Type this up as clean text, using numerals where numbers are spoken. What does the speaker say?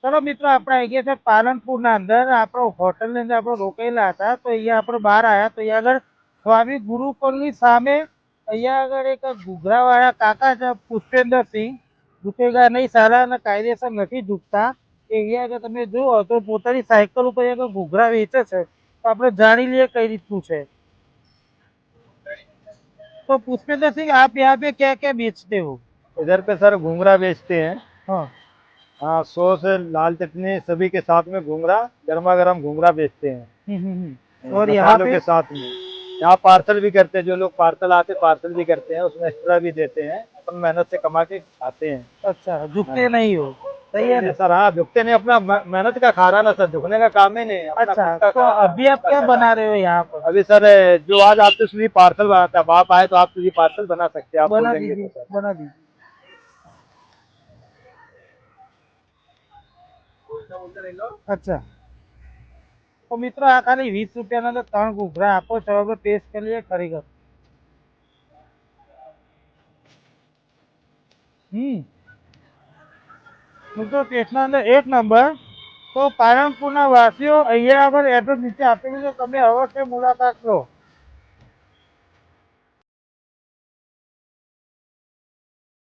ચલો મિત્રો, આપણે આવી ગયા છે પાલનપુરના અંદર. આપણો હોટલની અંદર આપણે રોકાયેલા હતા, તો અહીંયા આપણે બહાર આવ્યા તો અહીંયા આગળ સ્વામી ગુરુકુળની સામે અહીંયા આગળ એક ઘૂઘરાવાળા કાકા છે, પુષ્પેન્દ્રસિંહ. ઝૂકેગા નહીં સારા અને કાયદેસર નથી ઝૂકતા. એ અહીંયા આગળ તમે જુઓ તો પોતાની સાયકલ ઉપર અહીંયા ઘૂઘરા વેચે છે. તો આપણે જાણી લઈએ કઈ રીતનું છે. तो पुष्पेंद्र सिंह, आप यहाँ पे क्या क्या बेचते हो? इधर पे सर घूंघरा बेचते हैं। हाँ। हाँ, सॉस लाल चटनी सभी के साथ में घूंघरा, गर्मा गर्म घूंघरा बेचते हैं। और यहाँ मसालों पे के साथ में यहाँ पार्सल भी करते हैं। जो लोग पार्सल आते पार्सल भी करते हैं, उसमें एक्स्ट्रा भी देते हैं। अपन मेहनत से कमा के खाते हैं। अच्छा, झुकते नहीं हो? सही है ना? सर हाँ, झुकते नहीं, अपना मेहनत का खा रहा ना सर, झुकने का काम ही नहीं, अपना अच्छा, खुद का तो काम। अभी आप क्या बना रहे हो यहाँ पर? अभी सर जो आज आपके लिए पार्सल बनाता है, आप आए तो आपके लिए पार्सल बना सकते हैं। आप बोल बना देंगे दीजिए, तो सर। बना दीजिए। अच्छा, तो મિત્રો આ ખાલી 20 રૂપિયાના અંદર 3 ઘૂઘરા આપો છો. આપણે ટેસ્ટ કરી લઈએ ખરેખર. મિત્રો ટેસ્ટના અંદર એક નંબર. તો પાલનપુરના વાસીઓ અહીંયા આગળ એડ્રેસ નીચે આપેલું છે, તમે અવશ્ય મુલાકાત લો.